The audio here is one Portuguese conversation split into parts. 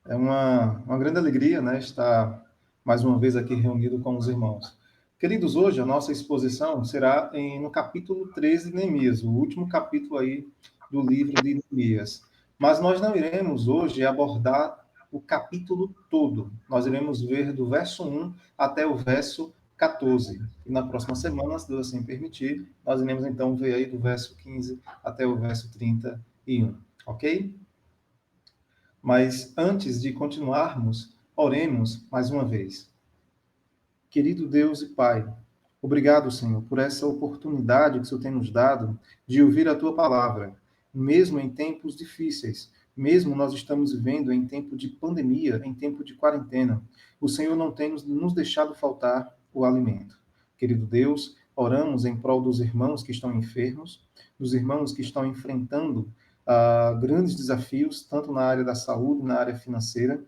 É uma grande alegria, né, estar mais uma vez aqui reunido com os irmãos. Queridos, hoje a nossa exposição será no capítulo 13 de Neemias, o último capítulo aí do livro de Neemias. Mas nós não iremos hoje abordar o capítulo todo. Nós iremos ver do verso 1 até o verso 14. E na próxima semana, se Deus assim permitir, nós iremos então ver aí do verso 15 até o verso 31, ok? Mas antes de continuarmos, oremos mais uma vez. Querido Deus e Pai, obrigado, Senhor, por essa oportunidade que o Senhor tem nos dado de ouvir a Tua palavra, mesmo em tempos difíceis, mesmo nós estamos vivendo em tempo de pandemia, em tempo de quarentena. O Senhor não tem nos deixado faltar o alimento. Querido Deus, oramos em prol dos irmãos que estão enfermos, dos irmãos que estão enfrentando grandes desafios, tanto na área da saúde, na área financeira,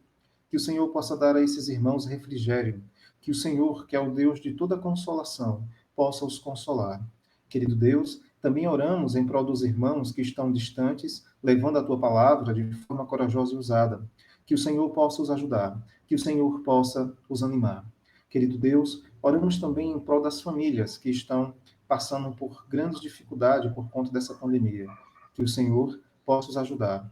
que o Senhor possa dar a esses irmãos refrigério, que o Senhor, que é o Deus de toda consolação, possa os consolar. Querido Deus, também oramos em prol dos irmãos que estão distantes, levando a tua palavra de forma corajosa e usada. Que o Senhor possa os ajudar, que o Senhor possa os animar. Querido Deus, oramos também em prol das famílias que estão passando por grandes dificuldades por conta dessa pandemia. Que o Senhor possa os ajudar.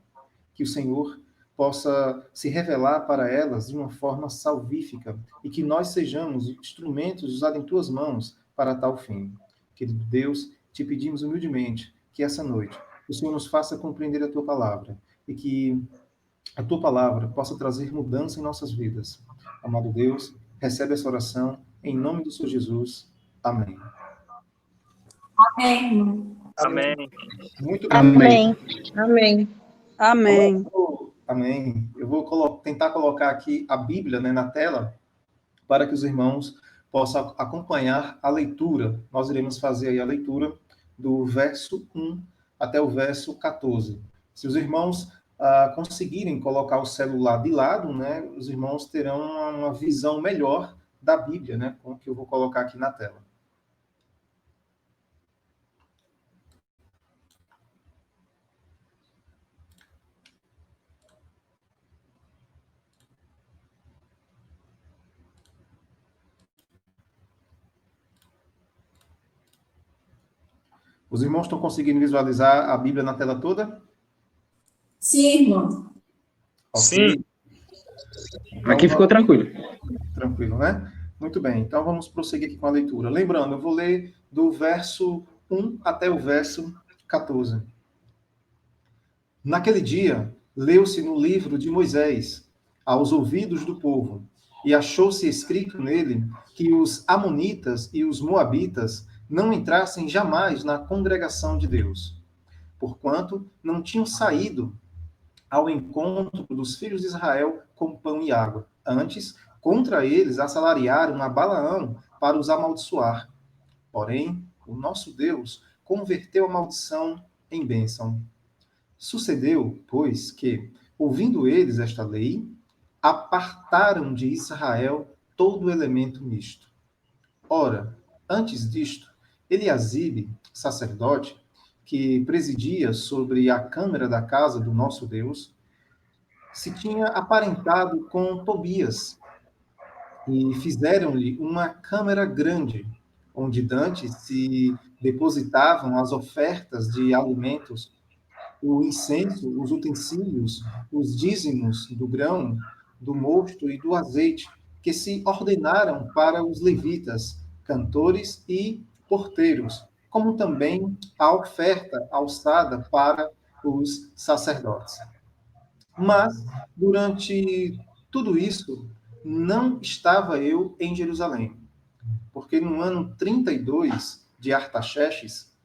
Que o Senhor possa se revelar para elas de uma forma salvífica e que nós sejamos instrumentos usados em tuas mãos para tal fim. Querido Deus, te pedimos humildemente que essa noite o Senhor nos faça compreender a tua palavra e que a tua palavra possa trazer mudança em nossas vidas. Amado Deus, recebe essa oração em nome do Senhor Jesus. Amém. Amém. Amém. Muito bem. Amém. Amém. Amém. Amém. Eu vou tentar colocar aqui a Bíblia, né, na tela para que os irmãos possam acompanhar a leitura. Nós iremos fazer aí a leitura do verso 1 até o verso 14. Se os irmãos conseguirem colocar o celular de lado, né, os irmãos terão uma visão melhor da Bíblia, né, com que eu vou colocar aqui na tela. Os irmãos estão conseguindo visualizar a Bíblia na tela toda? Sim, irmão. Okay. Sim. Então, Aqui ficou tranquilo. Tranquilo, né? Muito bem, então vamos prosseguir aqui com a leitura. Lembrando, eu vou ler do verso 1 até o verso 14. Naquele dia, leu-se no livro de Moisés, aos ouvidos do povo, e achou-se escrito nele que os amonitas e os moabitas não entrassem jamais na congregação de Deus, porquanto não tinham saído ao encontro dos filhos de Israel com pão e água. Antes, contra eles assalariaram a Balaão para os amaldiçoar. Porém, o nosso Deus converteu a maldição em bênção. Sucedeu, pois, que, ouvindo eles esta lei, apartaram de Israel todo elemento misto. Ora, antes disto, Eliasibe, sacerdote, que presidia sobre a câmara da casa do nosso Deus, se tinha aparentado com Tobias, e fizeram-lhe uma câmara grande, onde dantes se depositavam as ofertas de alimentos, o incenso, os utensílios, os dízimos do grão, do mosto e do azeite, que se ordenaram para os levitas, cantores e porteiros, como também a oferta alçada para os sacerdotes. Mas, durante tudo isso, não estava eu em Jerusalém, porque no ano 32 de Artaxerxes,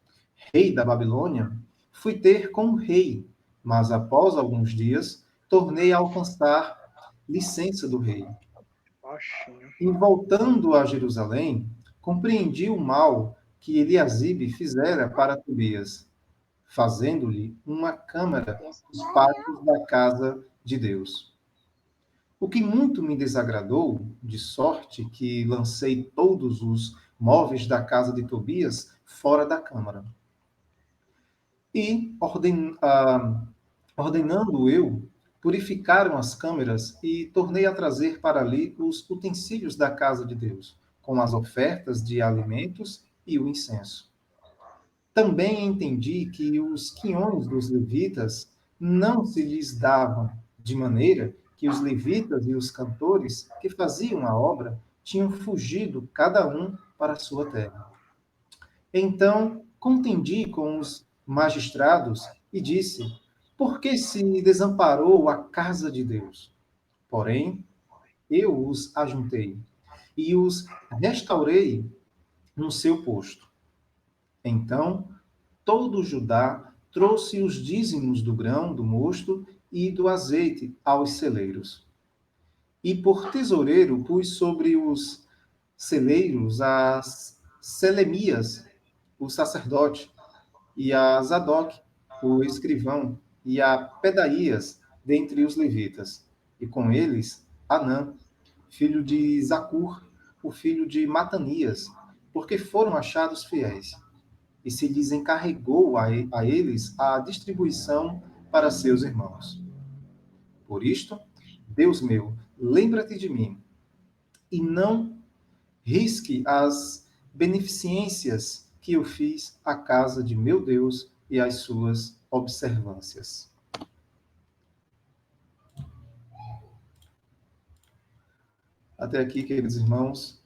rei da Babilônia, fui ter com o rei, mas após alguns dias, tornei a alcançar licença do rei. E voltando a Jerusalém, compreendi o mal que Eliasibe fizera para Tobias, fazendo-lhe uma câmara nos pátios da casa de Deus. O que muito me desagradou, de sorte que lancei todos os móveis da casa de Tobias fora da câmara. E, ordenando eu Purificaram as câmeras e tornei a trazer para ali os utensílios da casa de Deus, com as ofertas de alimentos e o incenso. Também entendi que os quinhões dos levitas não se lhes davam, de maneira que os levitas e os cantores que faziam a obra tinham fugido cada um para a sua terra. Então contendi com os magistrados e disse: por que se desamparou a casa de Deus? Porém, eu os ajuntei e os restaurei no seu posto. Então, todo Judá trouxe os dízimos do grão, do mosto e do azeite aos celeiros. E por tesoureiro pus sobre os celeiros as Selemias, o sacerdote, e a Zadok, o escrivão, e a Pedaías, dentre os levitas, e com eles Anã, filho de Zacur, o filho de Matanias, porque foram achados fiéis. E se lhes encarregou a eles a distribuição para seus irmãos. Por isto, Deus meu, lembra-te de mim, e não risque as beneficências que eu fiz à casa de meu Deus e às suas observâncias. Até aqui, queridos irmãos.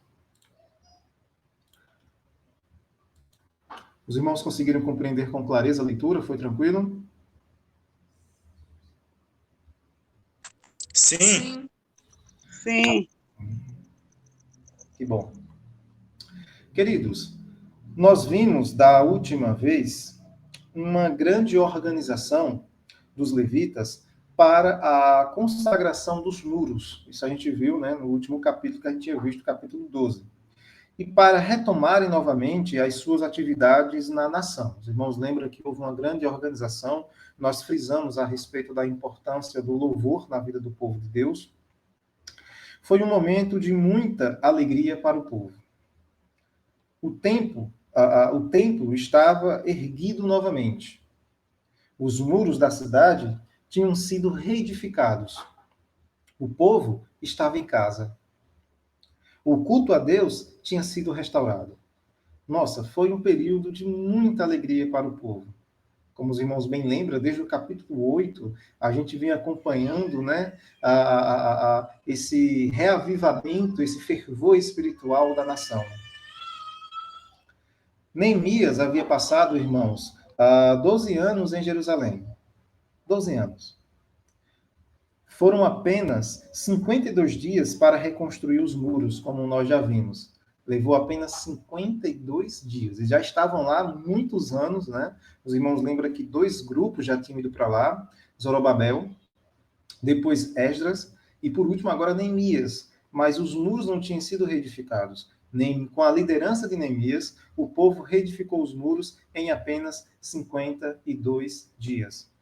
Os irmãos conseguiram compreender com clareza a leitura? Foi tranquilo? Sim. Sim. Que bom. Queridos, nós vimos da última vez uma grande organização dos levitas para a consagração dos muros. Isso a gente viu, né, no último capítulo que a gente tinha visto, capítulo 12. E para retomarem novamente as suas atividades na nação. Os irmãos lembram que houve uma grande organização, nós frisamos a respeito da importância do louvor na vida do povo de Deus. Foi um momento de muita alegria para o povo. O templo estava erguido novamente. Os muros da cidade tinham sido reedificados. O povo estava em casa. O culto a Deus tinha sido restaurado. Nossa, foi um período de muita alegria para o povo. Como os irmãos bem lembram, desde o capítulo 8, a gente vem acompanhando, né, esse reavivamento, esse fervor espiritual da nação. Neemias havia passado, irmãos, 12 anos em Jerusalém. 12 anos. Foram apenas 52 dias para reconstruir os muros, como nós já vimos. Levou apenas 52 dias. Eles já estavam lá há muitos anos, né? Os irmãos lembram que 2 grupos já tinham ido para lá, Zorobabel, depois Esdras, e por último agora Neemias. Mas os muros não tinham sido reedificados. Com a liderança de Neemias, o povo reedificou os muros em apenas 52 dias.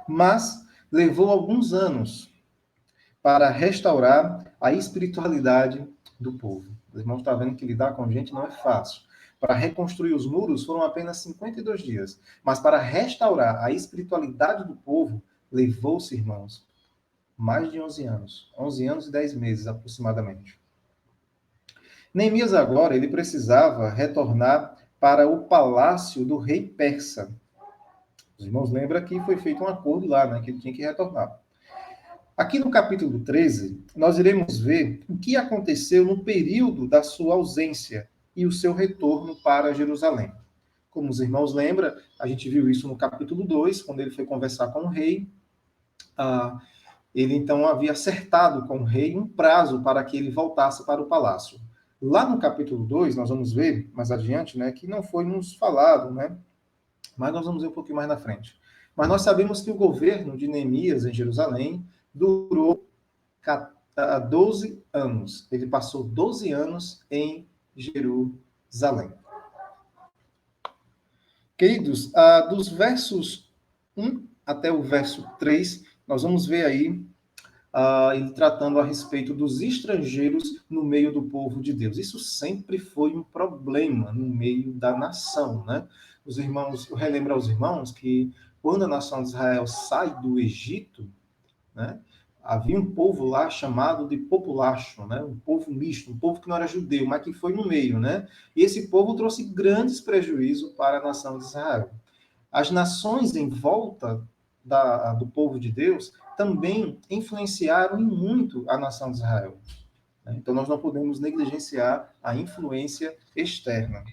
Mas levou alguns anos para restaurar a espiritualidade do povo. Os irmãos estão vendo que lidar com gente não é fácil. Para reconstruir os muros foram apenas 52 dias. Mas para restaurar a espiritualidade do povo, levou-se, irmãos, mais de 11 anos. 11 anos e 10 meses, aproximadamente. Neemias agora, ele precisava retornar para o palácio do rei persa. Os irmãos lembram que foi feito um acordo lá, né, que ele tinha que retornar. Aqui no capítulo 13, nós iremos ver o que aconteceu no período da sua ausência e o seu retorno para Jerusalém. Como os irmãos lembram, a gente viu isso no capítulo 2, quando ele foi conversar com o rei. Ele então havia acertado com o rei um prazo para que ele voltasse para o palácio. Lá no capítulo 2, nós vamos ver mais adiante, né, que não foi nos falado, né, mas nós vamos ver um pouquinho mais na frente. Mas nós sabemos que o governo de Neemias em Jerusalém durou 12 anos. Ele passou 12 anos em Jerusalém. Queridos, dos versos 1 até o verso 3, nós vamos ver aí ele tratando a respeito dos estrangeiros no meio do povo de Deus. Isso sempre foi um problema no meio da nação, né? os irmãos, eu relembro aos irmãos que quando a nação de Israel sai do Egito, né, havia um povo lá chamado de populacho, né, um povo misto, um povo que não era judeu, mas que foi no meio, né? E esse povo trouxe grandes prejuízos para a nação de Israel. As nações em volta do povo de Deus também influenciaram muito a nação de Israel. Né? Então, nós não podemos negligenciar a influência externa.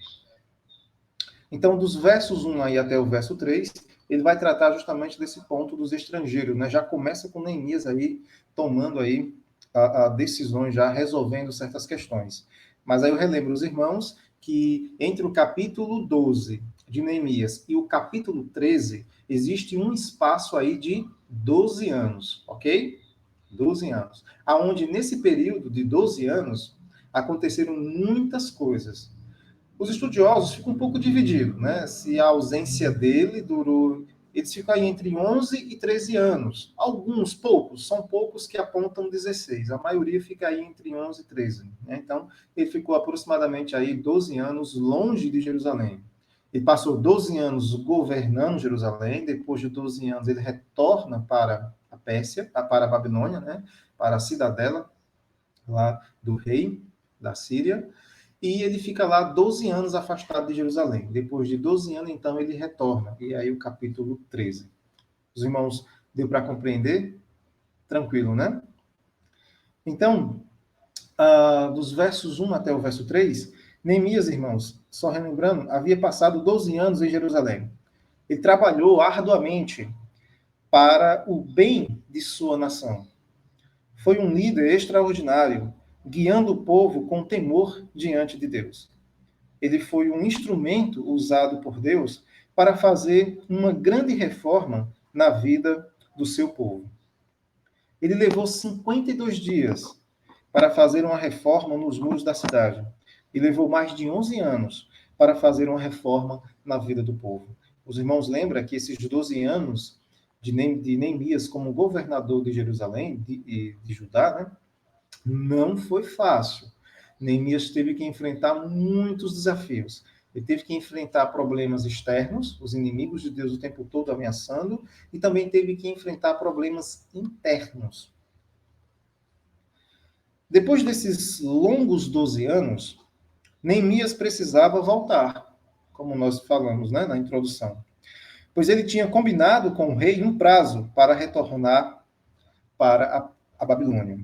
Então, dos versos 1 aí até o verso 3, ele vai tratar justamente desse ponto dos estrangeiros, né? Já começa com Neemias aí tomando aí a decisões, já resolvendo certas questões. Mas aí eu relembro os irmãos que entre o capítulo 12 de Neemias e o capítulo 13 existe um espaço aí de 12 anos, ok? 12 anos. Aonde nesse período de 12 anos aconteceram muitas coisas. Os estudiosos ficam um pouco divididos, né? Se a ausência dele durou. Eles ficam aí entre 11 e 13 anos. Alguns, poucos, são poucos que apontam 16. A maioria fica aí entre 11 e 13. Né? Então, ele ficou aproximadamente aí 12 anos longe de Jerusalém. Ele passou 12 anos governando Jerusalém. Depois de 12 anos, ele retorna para a Pérsia, para a Babilônia, né? Para a cidadela lá do rei da Síria. E ele fica lá 12 anos afastado de Jerusalém. Depois de 12 anos, então, ele retorna. E aí o capítulo 13. Os irmãos, deu para compreender? Tranquilo, né? Então, dos versos 1 até o verso 3, Neemias, irmãos, só relembrando, havia passado 12 anos em Jerusalém. Ele trabalhou arduamente para o bem de sua nação. Foi um líder extraordinário, guiando o povo com temor diante de Deus. Ele foi um instrumento usado por Deus para fazer uma grande reforma na vida do seu povo. Ele levou 52 dias para fazer uma reforma nos muros da cidade e levou mais de 11 anos para fazer uma reforma na vida do povo. Os irmãos lembram que esses 12 anos de Neemias como governador de Jerusalém, de Judá, né, não foi fácil. Neemias teve que enfrentar muitos desafios. Ele teve que enfrentar problemas externos, os inimigos de Deus o tempo todo ameaçando, e também teve que enfrentar problemas internos. Depois desses longos 12 anos, Neemias precisava voltar, como nós falamos, né, na introdução. Pois ele tinha combinado com o rei um prazo para retornar para a Babilônia.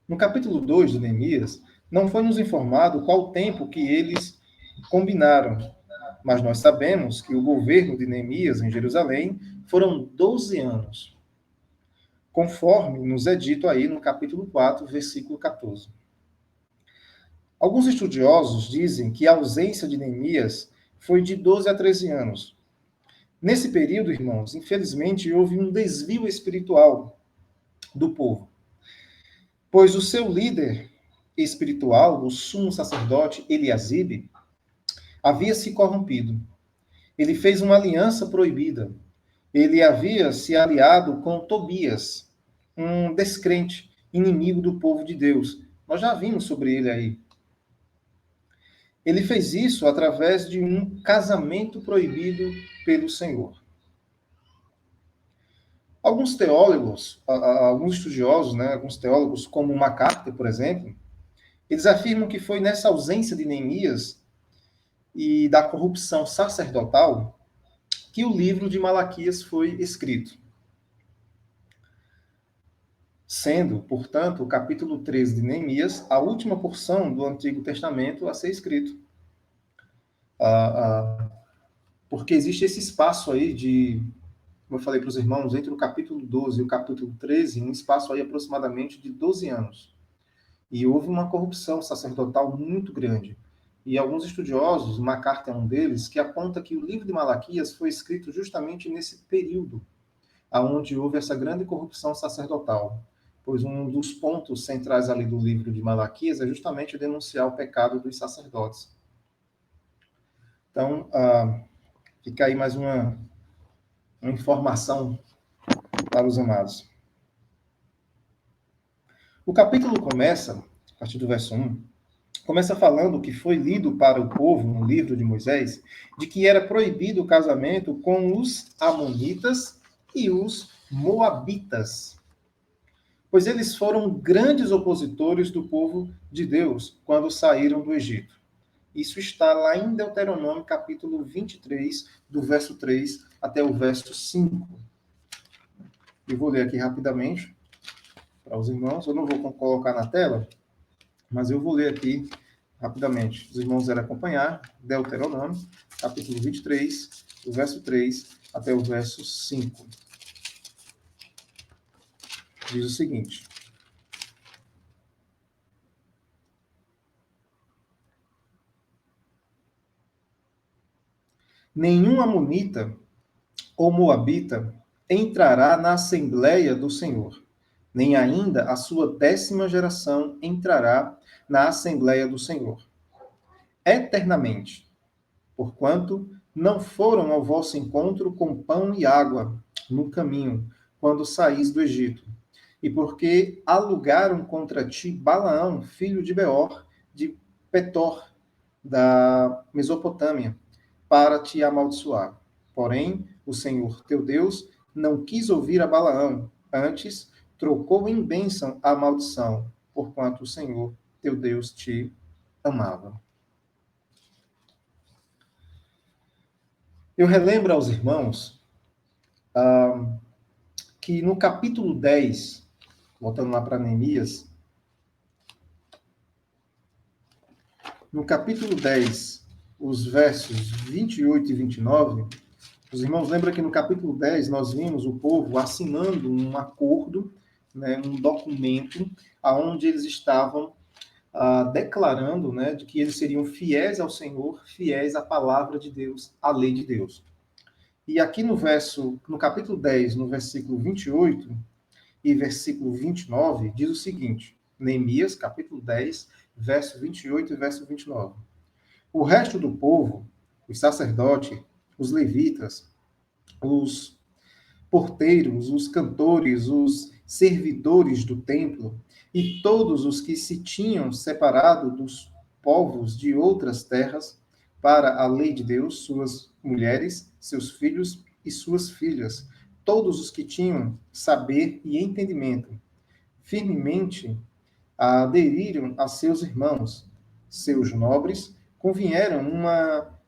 No capítulo 2 de Neemias, não foi nos informado qual o tempo que eles combinaram, mas nós sabemos que o governo de Neemias em Jerusalém foram 12 anos, conforme nos é dito aí no capítulo 4, versículo 14. Alguns estudiosos dizem que a ausência de Neemias foi de 12 a 13 anos. Nesse período, irmãos, infelizmente houve um desvio espiritual do povo, pois o seu líder espiritual, o sumo sacerdote Eliasibe, havia se corrompido. Ele fez uma aliança proibida. Ele havia se aliado com Tobias, um descrente, inimigo do povo de Deus. Nós já vimos sobre ele aí. Ele fez isso através de um casamento proibido pelo Senhor. Alguns teólogos, alguns estudiosos, né, alguns teólogos, como MacArthur, por exemplo, eles afirmam que foi nessa ausência de Neemias e da corrupção sacerdotal que o livro de Malaquias foi escrito. Sendo, portanto, o capítulo 13 de Neemias a última porção do Antigo Testamento a ser escrito. Porque existe esse espaço aí de, como eu falei para os irmãos, entre o capítulo 12 e o capítulo 13, um espaço aí aproximadamente de 12 anos. E houve uma corrupção sacerdotal muito grande. E alguns estudiosos, MacArthur é um deles, que aponta que o livro de Malaquias foi escrito justamente nesse período, onde houve essa grande corrupção sacerdotal. Pois um dos pontos centrais ali do livro de Malaquias é justamente denunciar o pecado dos sacerdotes. Então, fica aí mais uma informação para os amados. O capítulo começa, a partir do verso 1, começa falando que foi lido para o povo, no livro de Moisés, de que era proibido o casamento com os amonitas e os moabitas, pois eles foram grandes opositores do povo de Deus quando saíram do Egito. Isso está lá em Deuteronômio, capítulo 23, do verso 3 até o verso 5. Eu vou ler aqui rapidamente para os irmãos. Eu não vou colocar na tela, mas eu vou ler aqui rapidamente. Os irmãos devem acompanhar. Deuteronômio, capítulo 23, do verso 3 até o verso 5. Diz o seguinte: nenhum amonita ou moabita entrará na Assembleia do Senhor, nem ainda a sua 10ª geração entrará na Assembleia do Senhor, eternamente, porquanto não foram ao vosso encontro com pão e água no caminho, quando saís do Egito, e porque alugaram contra ti Balaão, filho de Beor, de Petor, da Mesopotâmia, para te amaldiçoar. Porém, o Senhor teu Deus não quis ouvir a Balaão, antes trocou em bênção a maldição, porquanto o Senhor teu Deus te amava. Eu relembro aos irmãos que no capítulo 10, voltando lá para Neemias, no capítulo 10, os versos 28 e 29, os irmãos lembram que no capítulo 10 nós vimos o povo assinando um acordo, né, um documento, onde eles estavam declarando, né, de que eles seriam fiéis ao Senhor, fiéis à palavra de Deus, à lei de Deus. E aqui no capítulo 10, no versículo 28 e versículo 29, diz o seguinte: Neemias, capítulo 10, verso 28 e verso 29. O resto do povo, os sacerdotes, os levitas, os porteiros, os cantores, os servidores do templo e todos os que se tinham separado dos povos de outras terras para a lei de Deus, suas mulheres, seus filhos e suas filhas, todos os que tinham saber e entendimento, firmemente aderiram a seus irmãos, seus nobres, convieram uma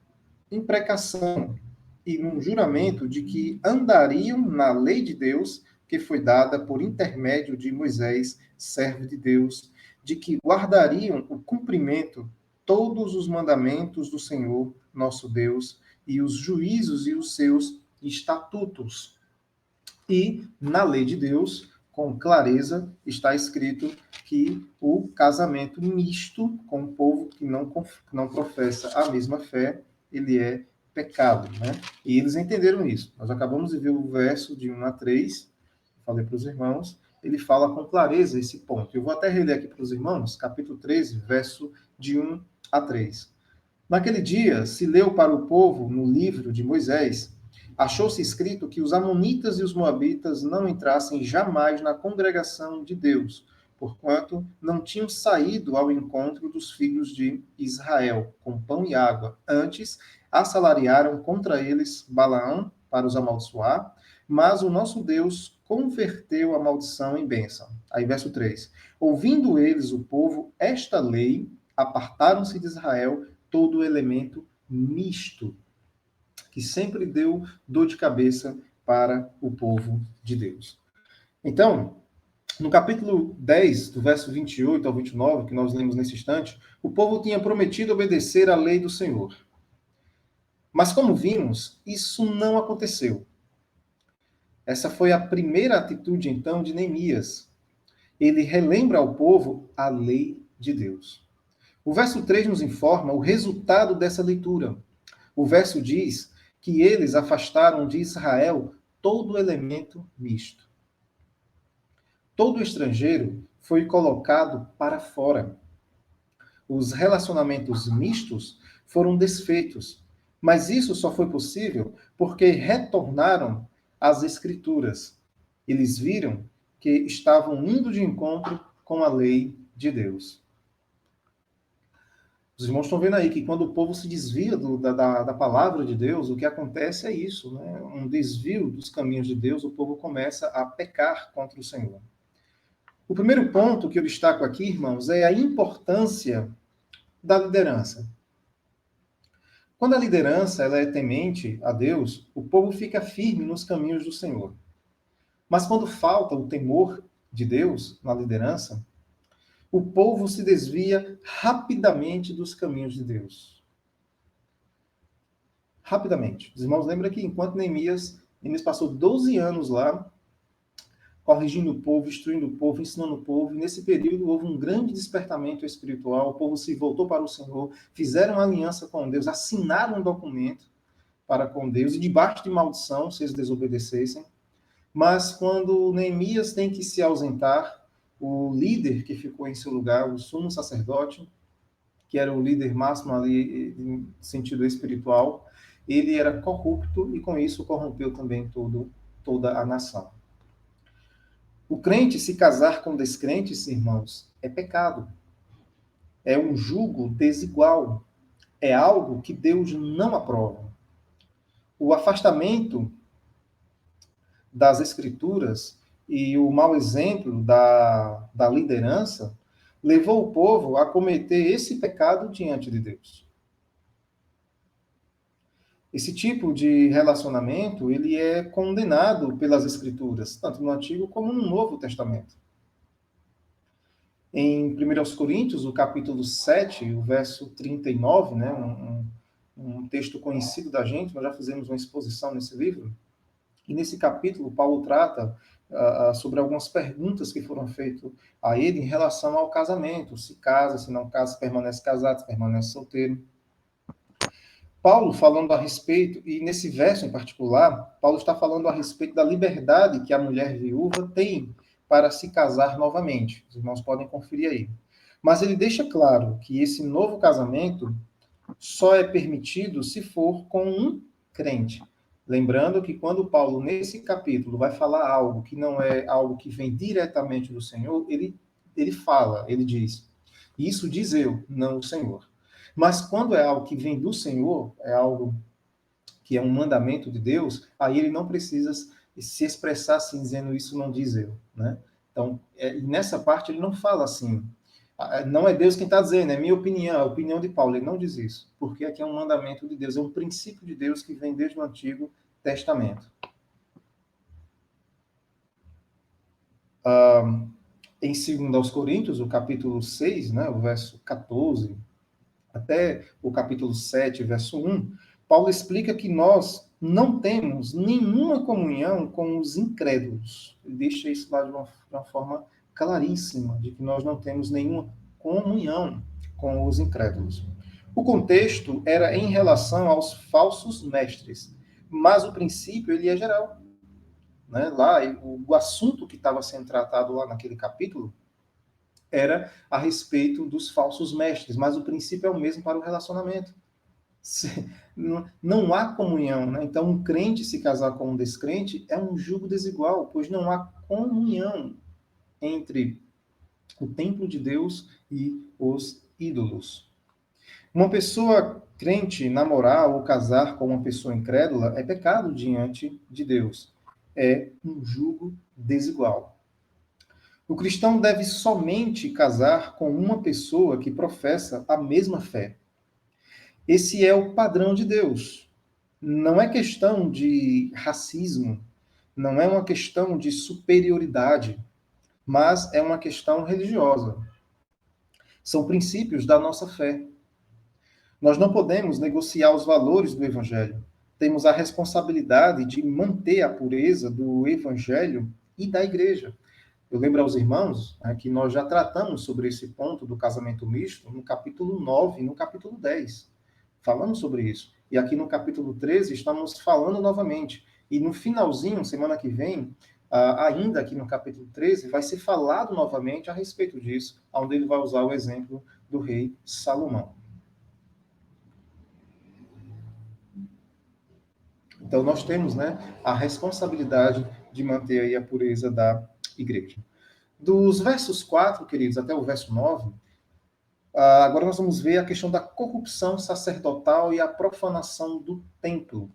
imprecação e num juramento de que andariam na lei de Deus, que foi dada por intermédio de Moisés, servo de Deus, de que guardariam o cumprimento todos os mandamentos do Senhor, nosso Deus, e os juízos e os seus estatutos. E na lei de Deus, com clareza, está escrito que o casamento misto com o povo que não professa a mesma fé, ele é pecado, né? E eles entenderam isso. Nós acabamos de ver o verso de 1 a 3, falei para os irmãos, ele fala com clareza esse ponto. Eu vou até reler aqui para os irmãos, capítulo 13, verso de 1 a 3. Naquele dia, se leu para o povo, no livro de Moisés, achou-se escrito que os amonitas e os moabitas não entrassem jamais na congregação de Deus, porquanto não tinham saído ao encontro dos filhos de Israel com pão e água. Antes, assalariaram contra eles Balaão para os amaldiçoar, mas o nosso Deus converteu a maldição em bênção. Aí, verso 3. Ouvindo eles, o povo, esta lei, apartaram-se de Israel todo o elemento misto, que sempre deu dor de cabeça para o povo de Deus. Então, no capítulo 10, do verso 28 ao 29, que nós lemos nesse instante, o povo tinha prometido obedecer à lei do Senhor. Mas, como vimos, isso não aconteceu. Essa foi a primeira atitude, então, de Neemias. Ele relembra ao povo a lei de Deus. O verso 3 nos informa o resultado dessa leitura. O verso diz que eles afastaram de Israel todo elemento misto. Todo estrangeiro foi colocado para fora. Os relacionamentos mistos foram desfeitos, mas isso só foi possível porque retornaram às Escrituras. Eles viram que estavam indo de encontro com a lei de Deus. Os irmãos estão vendo aí que quando o povo se desvia da palavra de Deus, o que acontece é isso, né? Um desvio dos caminhos de Deus, o povo começa a pecar contra o Senhor. O primeiro ponto que eu destaco aqui, irmãos, é a importância da liderança. Quando a liderança ela é temente a Deus, o povo fica firme nos caminhos do Senhor. Mas quando falta o temor de Deus na liderança, o povo se desvia rapidamente dos caminhos de Deus. Rapidamente. Os irmãos lembram que enquanto Neemias passou 12 anos lá, corrigindo o povo, instruindo o povo, ensinando o povo, e nesse período houve um grande despertamento espiritual, o povo se voltou para o Senhor, fizeram uma aliança com Deus, assinaram um documento para com Deus, e debaixo de maldição, se eles desobedecessem. Mas quando Neemias tem que se ausentar, o líder que ficou em seu lugar, o sumo sacerdote, que era o líder máximo ali em sentido espiritual, ele era corrupto e com isso corrompeu também toda a nação. O crente se casar com descrentes, irmãos, é pecado. É um jugo desigual. É algo que Deus não aprova. O afastamento das escrituras e o mau exemplo da liderança levou o povo a cometer esse pecado diante de Deus. Esse tipo de relacionamento, ele é condenado pelas escrituras, tanto no Antigo como no Novo Testamento. Em 1 Coríntios, o capítulo 7, o verso 39, né, um texto conhecido da gente, nós já fizemos uma exposição nesse livro, e nesse capítulo, Paulo trata sobre algumas perguntas que foram feitas a ele em relação ao casamento. Se casa, se não casa, se permanece casado, se permanece solteiro. Paulo falando a respeito, e nesse verso em particular, Paulo está falando a respeito da liberdade que a mulher viúva tem para se casar novamente. Os irmãos podem conferir aí. Mas ele deixa claro que esse novo casamento só é permitido se for com um crente. Lembrando que quando Paulo, nesse capítulo, vai falar algo que não é algo que vem diretamente do Senhor, ele fala, ele diz, isso diz eu, não o Senhor. Mas quando é algo que vem do Senhor, é algo que é um mandamento de Deus, aí ele não precisa se expressar assim, dizendo isso não diz eu, né? Então, nessa parte ele não fala assim, não é Deus quem está dizendo, é minha opinião, é a opinião de Paulo, ele não diz isso, porque aqui é um mandamento de Deus, é um princípio de Deus que vem desde o Antigo Testamento. Em 2 Coríntios, o capítulo 6, né, o verso 14, até o capítulo 7, verso 1, Paulo explica que nós não temos nenhuma comunhão com os incrédulos. Ele deixa isso lá de uma forma claríssima, de que nós não temos nenhuma comunhão com os incrédulos. O contexto era em relação aos falsos mestres, mas o princípio ele é geral. Né? Lá, o assunto que estava sendo tratado lá naquele capítulo era a respeito dos falsos mestres, mas o princípio é o mesmo para o relacionamento. Não há comunhão, né? Então um crente se casar com um descrente é um jugo desigual, pois não há comunhão entre o templo de Deus e os ídolos. Uma pessoa crente namorar ou casar com uma pessoa incrédula é pecado diante de Deus. É um jugo desigual. O cristão deve somente casar com uma pessoa que professa a mesma fé. Esse é o padrão de Deus. Não é questão de racismo, não é uma questão de superioridade, mas é uma questão religiosa. São princípios da nossa fé. Nós não podemos negociar os valores do Evangelho. Temos a responsabilidade de manter a pureza do Evangelho e da Igreja. Eu lembro aos irmãos que nós já tratamos sobre esse ponto do casamento misto no capítulo 9 e no capítulo 10. Falamos sobre isso. E aqui no capítulo 13 estamos falando novamente. E no finalzinho, semana que vem, ainda aqui no capítulo 13, vai ser falado novamente a respeito disso, onde ele vai usar o exemplo do rei Salomão. Então nós temos, né, a responsabilidade de manter aí a pureza da igreja. Dos versos 4, queridos, até o verso 9, Agora nós vamos ver a questão da corrupção sacerdotal e a profanação do templo.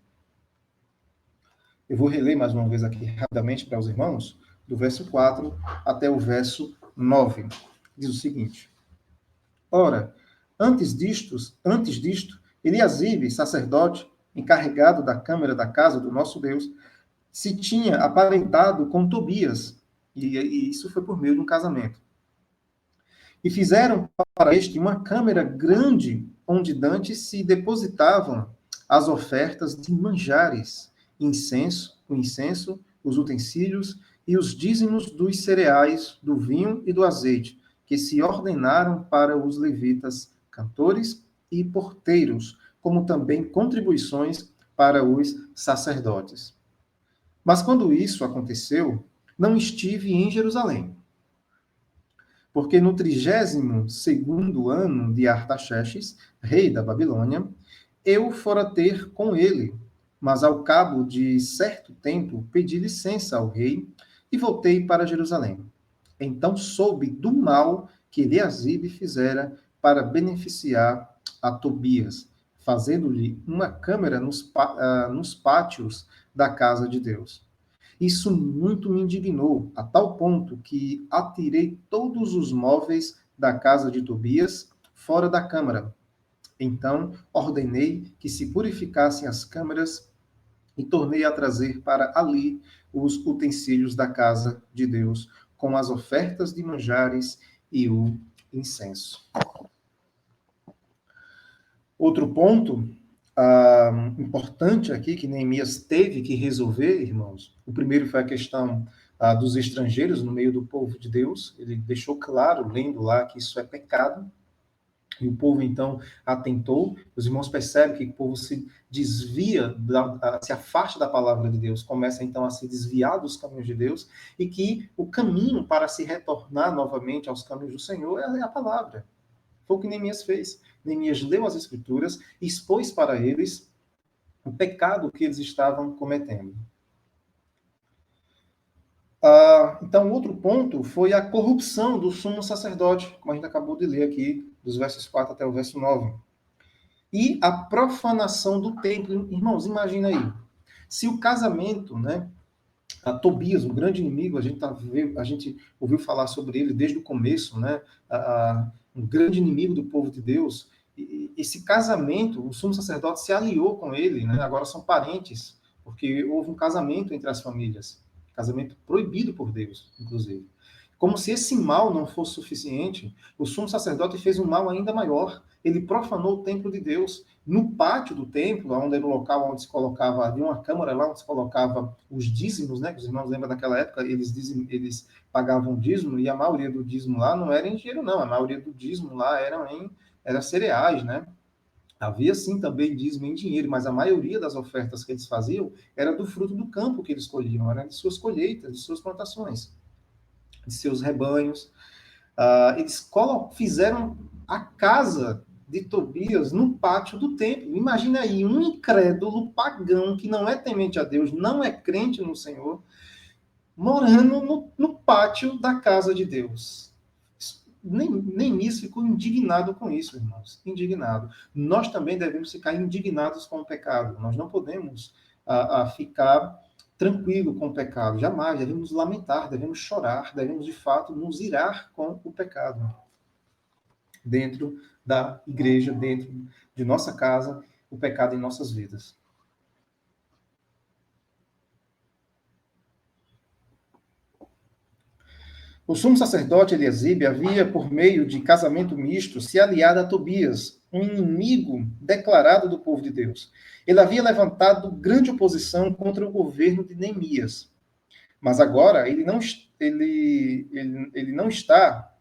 Eu vou reler mais uma vez aqui rapidamente para os irmãos, do verso 4 até o verso 9. Diz o seguinte: Ora, antes disto, Eliasibe, sacerdote, encarregado da câmara da casa do nosso Deus, se tinha aparentado com Tobias, e isso foi por meio de um casamento. E fizeram para este uma câmara grande, onde dantes se depositavam as ofertas de manjares, o incenso, os utensílios e os dízimos dos cereais, do vinho e do azeite, que se ordenaram para os levitas, cantores e porteiros, como também contribuições para os sacerdotes. Mas quando isso aconteceu, não estive em Jerusalém, porque no 32º ano de Artaxerxes, rei da Babilônia, eu fora ter com ele, mas ao cabo de certo tempo pedi licença ao rei e voltei para Jerusalém. Então soube do mal que Eliasibe fizera para beneficiar a Tobias, fazendo-lhe uma câmara nos pátios da casa de Deus. Isso muito me indignou, a tal ponto que atirei todos os móveis da casa de Tobias fora da câmara. Então ordenei que se purificassem as câmaras e tornei a trazer para ali os utensílios da casa de Deus, com as ofertas de manjares e o incenso. Outro ponto importante aqui que Neemias teve que resolver, irmãos. O primeiro foi a questão dos estrangeiros no meio do povo de Deus. Ele deixou claro, lendo lá, que isso é pecado. E o povo, então, atentou. Os irmãos percebem que o povo se desvia, se afasta da palavra de Deus, começa, então, a se desviar dos caminhos de Deus, e que o caminho para se retornar novamente aos caminhos do Senhor é a palavra. Foi o que Neemias fez. Neemias leu as Escrituras e expôs para eles o pecado que eles estavam cometendo. Então, outro ponto foi a corrupção do sumo sacerdote, como a gente acabou de ler aqui, dos versos 4 até o verso 9. E a profanação do templo. Irmãos, imagina aí. Se o casamento, né, a Tobias, um grande inimigo, a gente ouviu falar sobre ele desde o começo, né, um grande inimigo do povo de Deus. E esse casamento, o sumo sacerdote se aliou com ele, né, agora são parentes, porque houve um casamento entre as famílias, casamento proibido por Deus, inclusive. Como se esse mal não fosse suficiente, o sumo sacerdote fez um mal ainda maior. Ele profanou o templo de Deus. No pátio do templo, onde era o local onde se colocava, havia uma câmara lá onde se colocava os dízimos, né? Que os irmãos lembram daquela época, eles pagavam dízimo, e a maioria do dízimo lá não era em dinheiro, não. A maioria do dízimo lá era cereais, né? Havia sim também dízimo em dinheiro, mas a maioria das ofertas que eles faziam era do fruto do campo que eles colhiam, era de suas colheitas, de suas plantações, de seus rebanhos. Eles fizeram a casa de Tobias no pátio do templo. Imagina aí, um incrédulo pagão que não é temente a Deus, não é crente no Senhor, morando no pátio da casa de Deus. Neemias ficou indignado com isso, irmãos. Indignado. Nós também devemos ficar indignados com o pecado. Nós não podemos ficar tranquilo com o pecado. Jamais. Devemos lamentar, devemos chorar, devemos, de fato, nos irar com o pecado. Dentro da igreja, dentro de nossa casa, o pecado em nossas vidas. O sumo sacerdote Eliasibe havia, por meio de casamento misto, se aliado a Tobias, um inimigo declarado do povo de Deus. Ele havia levantado grande oposição contra o governo de Neemias. Mas agora ele não está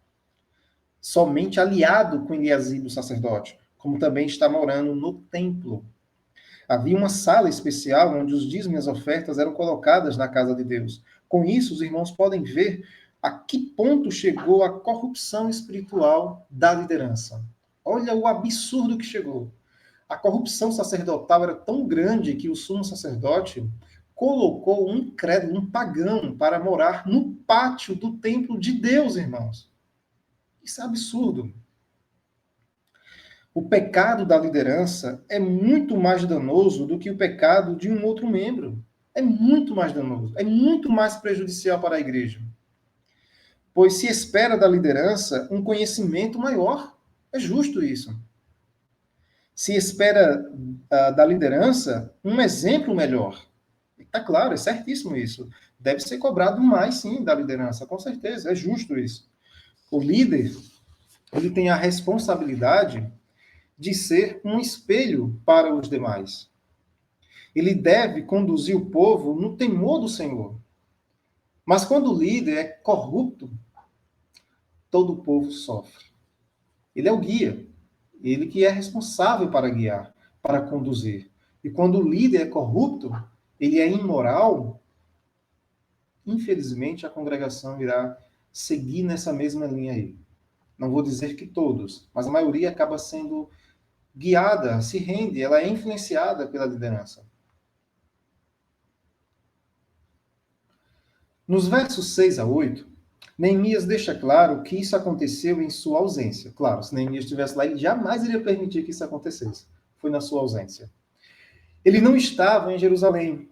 somente aliado com Eliasibe, o sacerdote, como também está morando no templo. Havia uma sala especial onde os dízimos e as ofertas eram colocadas na casa de Deus. Com isso, os irmãos podem ver a que ponto chegou a corrupção espiritual da liderança. Olha o absurdo que chegou. A corrupção sacerdotal era tão grande que o sumo sacerdote colocou um incrédulo, um pagão, para morar no pátio do templo de Deus, irmãos. Isso é absurdo. O pecado da liderança é muito mais danoso do que o pecado de um outro membro. É muito mais danoso, é muito mais prejudicial para a igreja. Pois se espera da liderança um conhecimento maior. É justo isso. Se espera da liderança um exemplo melhor. Está claro, é certíssimo isso. Deve ser cobrado mais, sim, da liderança, com certeza, é justo isso. O líder, ele tem a responsabilidade de ser um espelho para os demais. Ele deve conduzir o povo no temor do Senhor. Mas quando o líder é corrupto, todo o povo sofre. Ele é o guia, ele que é responsável para guiar, para conduzir. E quando o líder é corrupto, ele é imoral, infelizmente a congregação irá seguir nessa mesma linha aí. Não vou dizer que todos, mas a maioria acaba sendo guiada, se rende, ela é influenciada pela liderança. Nos versos 6 a 8, Neemias deixa claro que isso aconteceu em sua ausência. Claro, se Neemias estivesse lá, ele jamais iria permitir que isso acontecesse. Foi na sua ausência. Ele não estava em Jerusalém,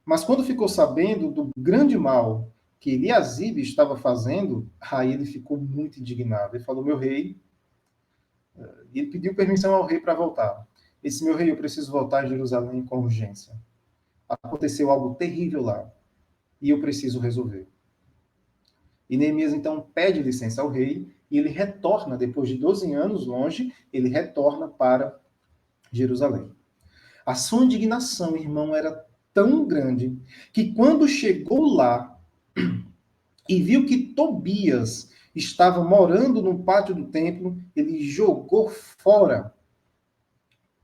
mas quando ficou sabendo do grande mal que Eliasibe estava fazendo, aí ele ficou muito indignado. Ele falou, meu rei, e ele pediu permissão ao rei para voltar. Ele disse, meu rei, eu preciso voltar a Jerusalém com urgência. Aconteceu algo terrível lá, e eu preciso resolver. E Neemias, então, pede licença ao rei, e ele retorna, depois de 12 anos longe, ele retorna para Jerusalém. A sua indignação, irmão, era tão grande, que quando chegou lá e viu que Tobias estava morando no pátio do templo, ele jogou fora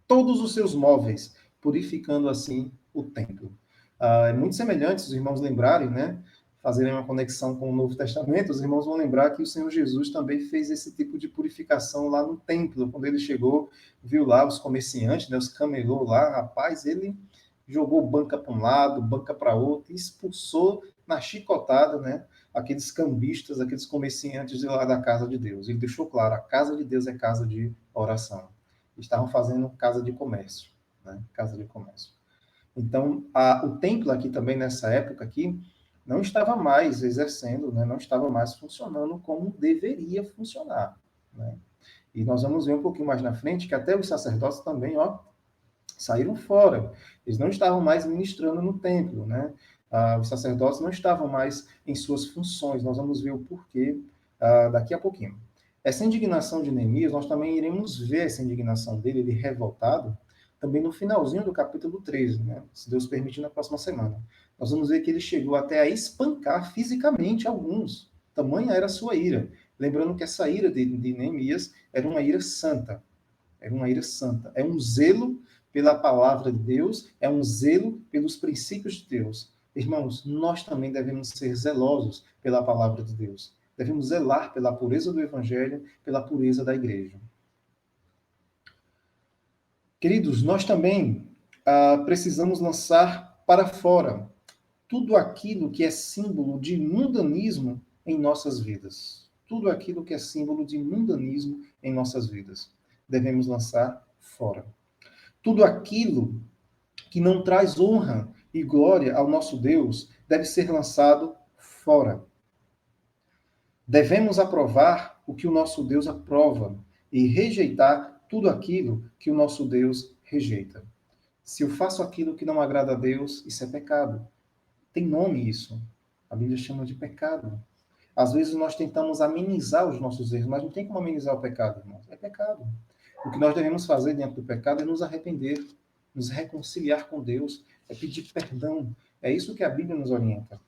todos os seus móveis, purificando assim o templo. É muito semelhante, se os irmãos lembrarem, né? Fazerem uma conexão com o Novo Testamento, os irmãos vão lembrar que o Senhor Jesus também fez esse tipo de purificação lá no templo. Quando ele chegou, viu lá os comerciantes, né, os camelô lá, rapaz, ele jogou banca para um lado, banca para outro, e expulsou na chicotada, né, aqueles cambistas, aqueles comerciantes de lá da casa de Deus. Ele deixou claro, a casa de Deus é casa de oração. Estavam fazendo casa de comércio, né, casa de comércio. Então, o templo aqui também, nessa época aqui, não estava mais exercendo, né, não estava mais funcionando como deveria funcionar. Né? E nós vamos ver um pouquinho mais na frente que até os sacerdotes também saíram fora. Eles não estavam mais ministrando no templo. Né? Os sacerdotes não estavam mais em suas funções. Nós vamos ver o porquê daqui a pouquinho. Essa indignação de Neemias, nós também iremos ver essa indignação dele, ele revoltado, também no finalzinho do capítulo 13, né? Se Deus permitir, na próxima semana. Nós vamos ver que ele chegou até a espancar fisicamente alguns. Tamanha era a sua ira. Lembrando que essa ira de Neemias era uma ira santa. Era uma ira santa. É um zelo pela palavra de Deus, é um zelo pelos princípios de Deus. Irmãos, nós também devemos ser zelosos pela palavra de Deus. Devemos zelar pela pureza do evangelho, pela pureza da igreja. Queridos, nós também precisamos lançar para fora tudo aquilo que é símbolo de mundanismo em nossas vidas. Tudo aquilo que é símbolo de mundanismo em nossas vidas. Devemos lançar fora. Tudo aquilo que não traz honra e glória ao nosso Deus deve ser lançado fora. Devemos aprovar o que o nosso Deus aprova e rejeitar tudo aquilo que o nosso Deus rejeita. Se eu faço aquilo que não agrada a Deus, isso é pecado. Tem nome isso. A Bíblia chama de pecado. Às vezes nós tentamos amenizar os nossos erros, mas não tem como amenizar o pecado, irmãos. É pecado. O que nós devemos fazer diante do pecado é nos arrepender, nos reconciliar com Deus, é pedir perdão. É isso que a Bíblia nos orienta.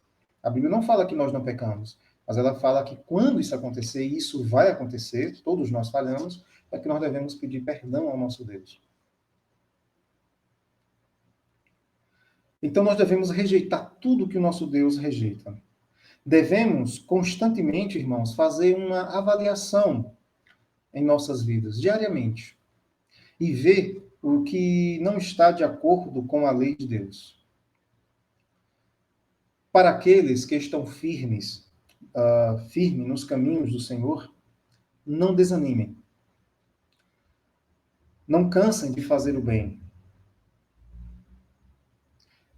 A Bíblia não fala que nós não pecamos, mas ela fala que quando isso acontecer, e isso vai acontecer, todos nós falhamos, é que nós devemos pedir perdão ao nosso Deus. Então nós devemos rejeitar tudo que o nosso Deus rejeita. Devemos constantemente, irmãos, fazer uma avaliação em nossas vidas, diariamente, e ver o que não está de acordo com a lei de Deus. Para aqueles que estão firmes nos caminhos do Senhor, não desanimem. Não cansem de fazer o bem.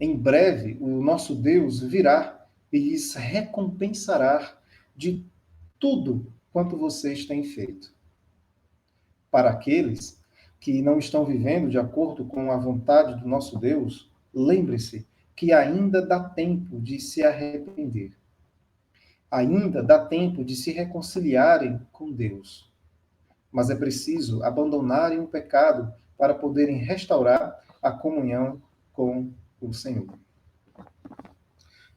Em breve, o nosso Deus virá e lhes recompensará de tudo quanto vocês têm feito. Para aqueles que não estão vivendo de acordo com a vontade do nosso Deus, lembre-se que ainda dá tempo de se arrepender. Ainda dá tempo de se reconciliarem com Deus. Mas é preciso abandonarem o pecado para poderem restaurar a comunhão com o Senhor.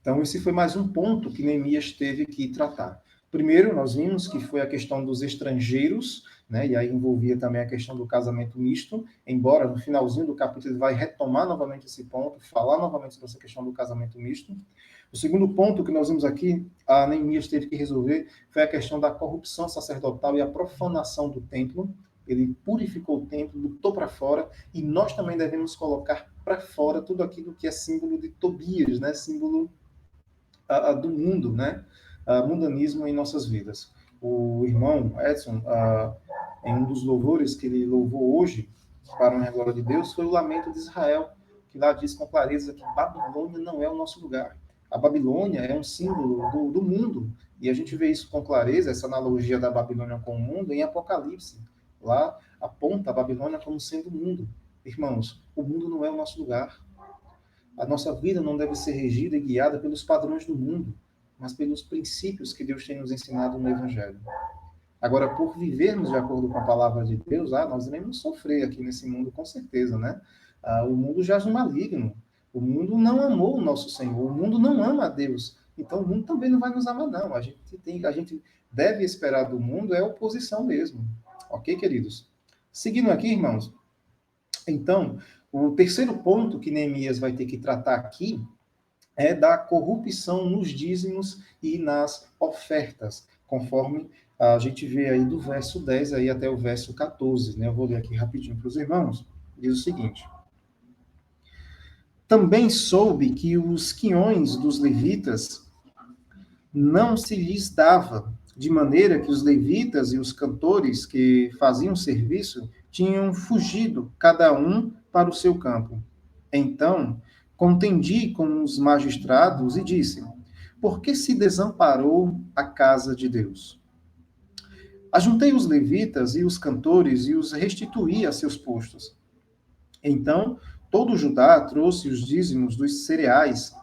Então, esse foi mais um ponto que Neemias teve que tratar. Primeiro, nós vimos que foi a questão dos estrangeiros, né? E aí envolvia também a questão do casamento misto, embora no finalzinho do capítulo ele vai retomar novamente esse ponto, falar novamente sobre essa questão do casamento misto. O segundo ponto que nós vimos aqui, a Neemias teve que resolver, foi a questão da corrupção sacerdotal e a profanação do templo. Ele purificou o templo, botou para fora, e nós também devemos colocar para fora tudo aquilo que é símbolo de Tobias, né? Símbolo do mundo, né? Mundanismo em nossas vidas. O irmão Edson, em um dos louvores que ele louvou hoje, para a glória de Deus, foi o lamento de Israel, que lá diz com clareza que Babilônia não é o nosso lugar. A Babilônia é um símbolo do mundo, e a gente vê isso com clareza, essa analogia da Babilônia com o mundo, em Apocalipse. Lá aponta a Babilônia como sendo o mundo. Irmãos, o mundo não é o nosso lugar. A nossa vida não deve ser regida e guiada pelos padrões do mundo, mas pelos princípios que Deus tem nos ensinado no Evangelho. Agora, por vivermos de acordo com a palavra de Deus, nós iremos sofrer aqui nesse mundo, com certeza, né? O mundo jaz no maligno. O mundo não amou o nosso Senhor. O mundo não ama a Deus. Então, o mundo também não vai nos amar, não. A gente deve esperar do mundo oposição mesmo. Ok, queridos? Seguindo aqui, irmãos. Então, o terceiro ponto que Neemias vai ter que tratar aqui é da corrupção nos dízimos e nas ofertas, conforme a gente vê aí do verso 10 aí até o verso 14, né? Eu vou ler aqui rapidinho para os irmãos. Diz o seguinte: também soube que os quinhões dos levitas não se lhes dava, de maneira que os levitas e os cantores que faziam serviço tinham fugido, cada um para o seu campo. Então, contendi com os magistrados e disse: por que se desamparou a casa de Deus? Ajuntei os levitas e os cantores e os restituí a seus postos. Então, todo Judá trouxe os dízimos dos cereais,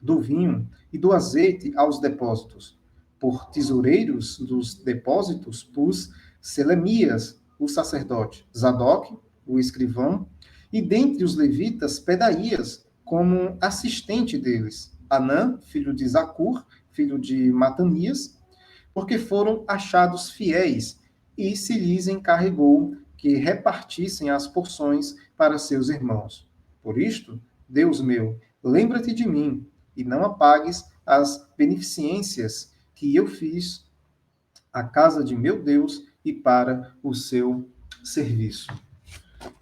do vinho e do azeite aos depósitos. Por tesoureiros dos depósitos pus Selemias, o sacerdote, Zadok, o escrivão, e dentre os levitas, Pedaías, como assistente deles, Anã, filho de Zacur, filho de Matanias, porque foram achados fiéis, e se lhes encarregou que repartissem as porções para seus irmãos. Por isto, Deus meu, lembra-te de mim, e não apagues as beneficências que eu fiz à casa de meu Deus e para o seu serviço.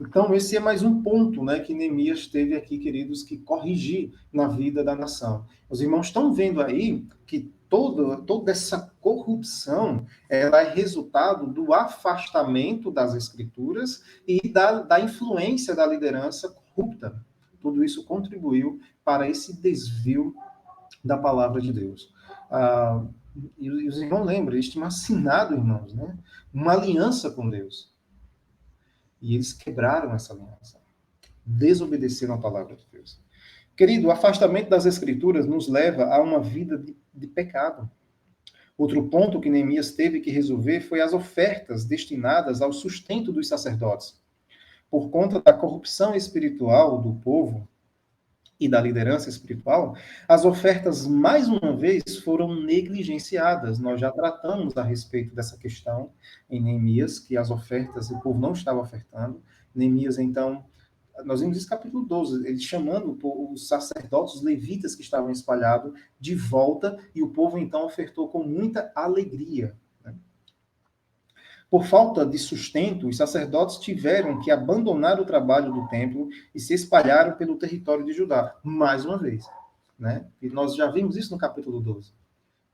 Então, esse é mais um ponto, né, que Neemias teve aqui, queridos, que corrigir na vida da nação. Os irmãos estão vendo aí que toda essa corrupção ela é resultado do afastamento das escrituras e da influência da liderança corrupta. Tudo isso contribuiu para esse desvio da palavra de Deus. E os irmãos lembram, eles tinham assinado, irmãos, né, uma aliança com Deus. E eles quebraram essa aliança. Desobedeceram a palavra de Deus. Querido, o afastamento das escrituras nos leva a uma vida de pecado. Outro ponto que Neemias teve que resolver foi as ofertas destinadas ao sustento dos sacerdotes. Por conta da corrupção espiritual do povo e da liderança espiritual, as ofertas, mais uma vez, foram negligenciadas. Nós já tratamos a respeito dessa questão em Neemias, que as ofertas, o povo não estava ofertando. Neemias, então, nós vimos isso no capítulo 12, ele chamando os sacerdotes, os levitas que estavam espalhados, de volta, e o povo, então, ofertou com muita alegria. Por falta de sustento, os sacerdotes tiveram que abandonar o trabalho do templo e se espalharam pelo território de Judá, mais uma vez. Né? E nós já vimos isso no capítulo 12,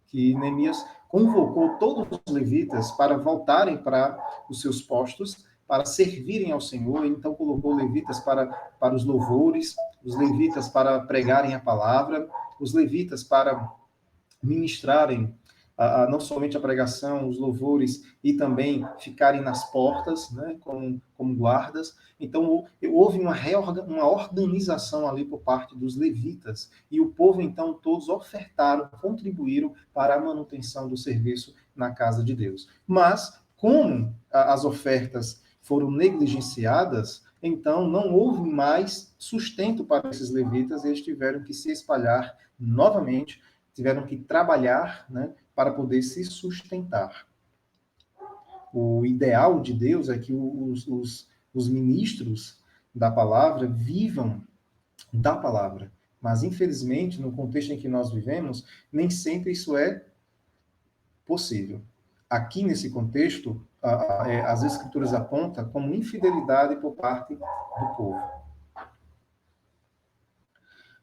que Neemias convocou todos os levitas para voltarem para os seus postos, para servirem ao Senhor. Ele então colocou levitas para os louvores, os levitas para pregarem a palavra, os levitas para ministrarem não somente a pregação, os louvores, e também ficarem nas portas, né, como guardas. Então, houve uma organização ali por parte dos levitas, e o povo, então, todos ofertaram, contribuíram para a manutenção do serviço na casa de Deus. Mas, como as ofertas foram negligenciadas, então não houve mais sustento para esses levitas, e eles tiveram que se espalhar novamente, tiveram que trabalhar, né, para poder se sustentar. O ideal de Deus é que os ministros da palavra vivam da palavra. Mas, infelizmente, no contexto em que nós vivemos, nem sempre isso é possível. Aqui, nesse contexto, as Escrituras apontam como infidelidade por parte do povo.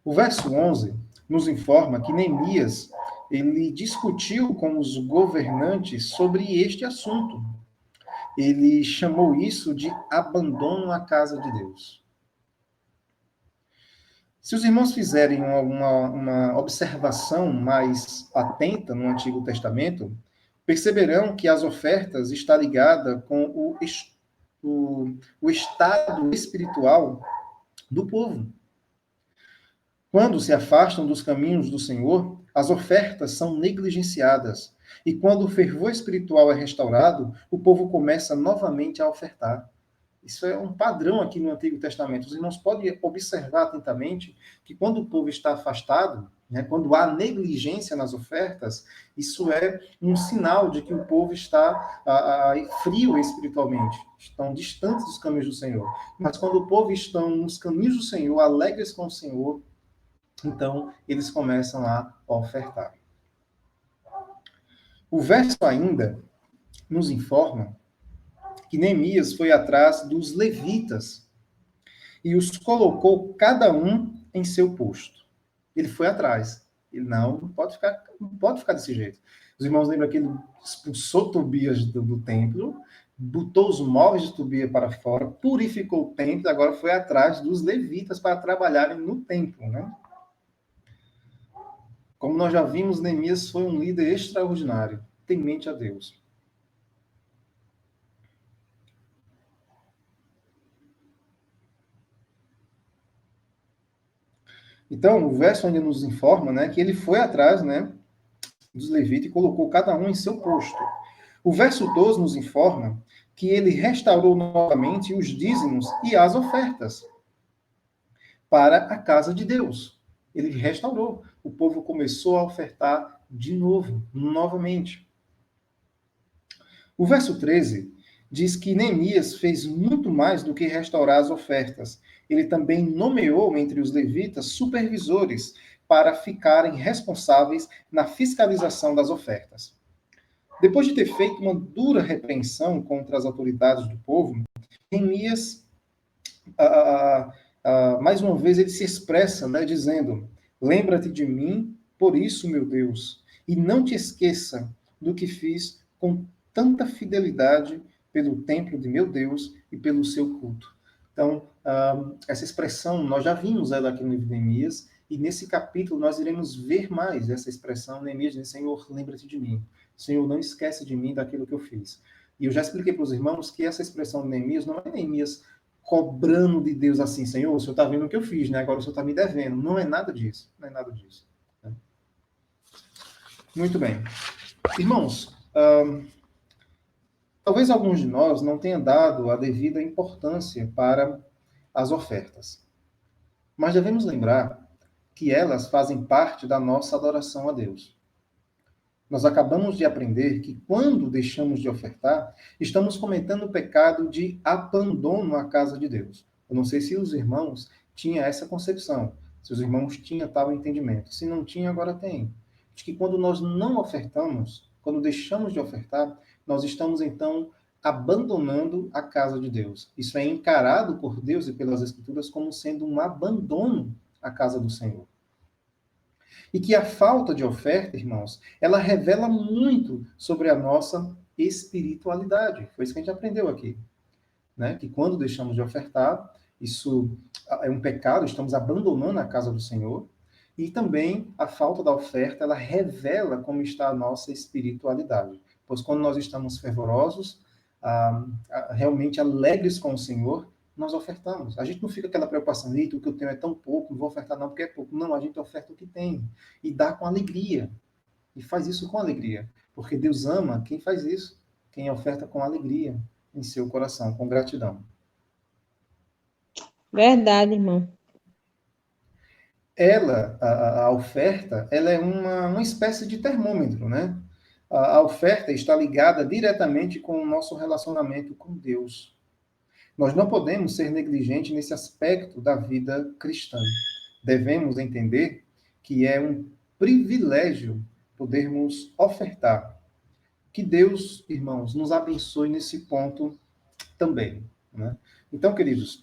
O verso 11 nos informa que Neemias ele discutiu com os governantes sobre este assunto. Ele chamou isso de abandono à casa de Deus. Se os irmãos fizerem uma observação mais atenta no Antigo Testamento, perceberão que as ofertas estão ligadas com o estado espiritual do povo. Quando se afastam dos caminhos do Senhor, as ofertas são negligenciadas. E quando o fervor espiritual é restaurado, o povo começa novamente a ofertar. Isso é um padrão aqui no Antigo Testamento. Os irmãos podem observar atentamente que quando o povo está afastado, né, quando há negligência nas ofertas, isso é um sinal de que o povo está frio espiritualmente, estão distantes dos caminhos do Senhor. Mas quando o povo está nos caminhos do Senhor, alegres com o Senhor, então, eles começam a ofertar. O verso ainda nos informa que Neemias foi atrás dos levitas e os colocou cada um em seu posto. Ele foi atrás. Ele não pode ficar desse jeito. Os irmãos lembram que ele expulsou Tobias do templo, botou os móveis de Tobias para fora, purificou o templo, e agora foi atrás dos levitas para trabalharem no templo, né? Como nós já vimos, Neemias foi um líder extraordinário, temente a Deus. Então, o verso ainda nos informa, né, que ele foi atrás, né, dos levitas e colocou cada um em seu posto. O verso 12 nos informa que ele restaurou novamente os dízimos e as ofertas para a casa de Deus. Ele restaurou. O povo começou a ofertar de novo, novamente. O verso 13 diz que Neemias fez muito mais do que restaurar as ofertas. Ele também nomeou entre os levitas supervisores para ficarem responsáveis na fiscalização das ofertas. Depois de ter feito uma dura repreensão contra as autoridades do povo, Neemias, mais uma vez, ele se expressa, né, dizendo: lembra-te de mim, por isso, meu Deus, e não te esqueça do que fiz com tanta fidelidade pelo templo de meu Deus e pelo seu culto. Então, essa expressão, nós já vimos ela aqui no livro de Neemias, e nesse capítulo nós iremos ver mais essa expressão. Neemias diz: Senhor, lembra-te de mim. Senhor, não esquece de mim daquilo que eu fiz. E eu já expliquei para os irmãos que essa expressão de Neemias não é Neemias cobrando de Deus assim: Senhor, o Senhor está vendo o que eu fiz, né? Agora o Senhor está me devendo. Não é nada disso. Não é nada disso. Né? Muito bem. Irmãos, talvez alguns de nós não tenham dado a devida importância para as ofertas. Mas devemos lembrar que elas fazem parte da nossa adoração a Deus. Nós acabamos de aprender que quando deixamos de ofertar, estamos cometendo o pecado de abandono à casa de Deus. Eu não sei se os irmãos tinham essa concepção, se os irmãos tinham tal entendimento. Se não tinha, agora tem. De que quando nós não ofertamos, quando deixamos de ofertar, nós estamos então abandonando a casa de Deus. Isso é encarado por Deus e pelas Escrituras como sendo um abandono à casa do Senhor. E que a falta de oferta, irmãos, ela revela muito sobre a nossa espiritualidade. Foi isso que a gente aprendeu aqui. né? Que quando deixamos de ofertar, isso é um pecado, estamos abandonando a casa do Senhor. E também a falta da oferta, ela revela como está a nossa espiritualidade. Pois quando nós estamos fervorosos, realmente alegres com o Senhor, nós ofertamos. A gente não fica aquela preocupação, eita, o que eu tenho é tão pouco, não vou ofertar não porque é pouco. Não, a gente oferta o que tem e dá com alegria. E faz isso com alegria, porque Deus ama quem faz isso, quem oferta com alegria em seu coração, com gratidão. Verdade, irmão. A oferta, ela é uma espécie de termômetro, né? A oferta está ligada diretamente com o nosso relacionamento com Deus. Nós não podemos ser negligentes nesse aspecto da vida cristã. Devemos entender que é um privilégio podermos ofertar. Que Deus, irmãos, nos abençoe nesse ponto também, né? Então, queridos,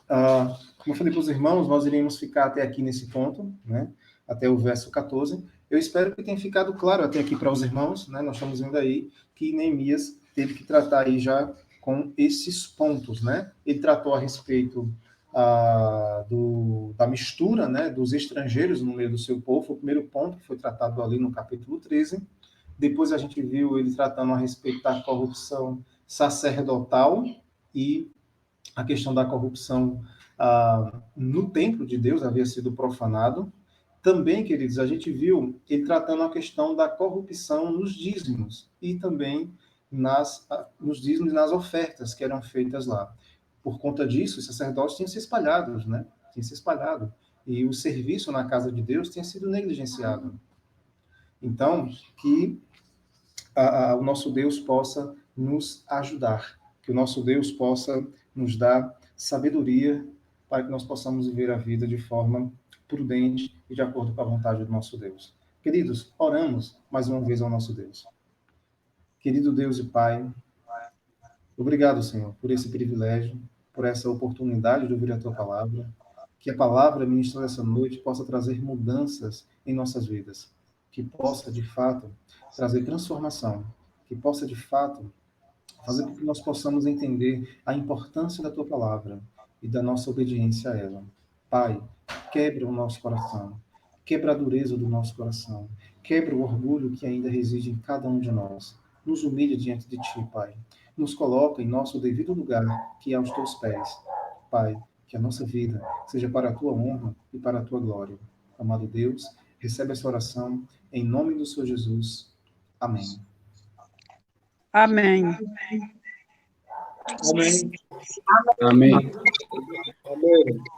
como eu falei para os irmãos, nós iremos ficar até aqui nesse ponto, né? Até o verso 14. Eu espero que tenha ficado claro até aqui para os irmãos, né? Nós estamos vendo aí que Neemias teve que tratar aí já com esses pontos, né? Ele tratou a respeito da mistura, né, dos estrangeiros no meio do seu povo, o primeiro ponto que foi tratado ali no capítulo 13. Depois a gente viu ele tratando a respeito da corrupção sacerdotal e a questão da corrupção no templo de Deus havia sido profanado. Também, queridos, a gente viu ele tratando a questão da corrupção nos dízimos e também nos dízimos e nas ofertas que eram feitas lá. Por conta disso, os sacerdotes tinham se espalhado, né? Tinham se espalhado. E o serviço na casa de Deus tinha sido negligenciado. Então, que o nosso Deus possa nos ajudar, que o nosso Deus possa nos dar sabedoria para que nós possamos viver a vida de forma prudente e de acordo com a vontade do nosso Deus. Queridos, oramos mais uma vez ao nosso Deus. Querido Deus e Pai, obrigado, Senhor, por esse privilégio, por essa oportunidade de ouvir a Tua palavra, que a palavra ministrada essa noite possa trazer mudanças em nossas vidas, que possa, de fato, trazer transformação, que possa, de fato, fazer com que nós possamos entender a importância da Tua palavra e da nossa obediência a ela. Pai, quebra o nosso coração, quebra a dureza do nosso coração, quebra o orgulho que ainda reside em cada um de nós. Nos humilha diante de Ti, Pai. Nos coloca em nosso devido lugar, que é aos Teus pés. Pai, que a nossa vida seja para a Tua honra e para a Tua glória. Amado Deus, recebe essa oração em nome do Senhor Jesus. Amém. Amém. Amém. Amém.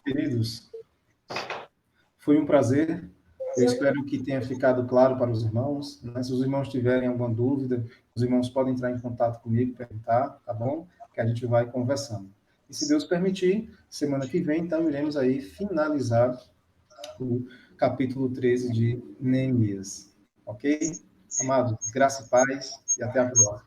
Queridos, foi um prazer. Eu espero que tenha ficado claro para os irmãos, né? Se os irmãos tiverem alguma dúvida, os irmãos podem entrar em contato comigo, perguntar, tá bom? Que a gente vai conversando. E se Deus permitir, semana que vem, então, iremos aí finalizar o capítulo 13 de Neemias. Ok? Amados, graça e paz e até a próxima.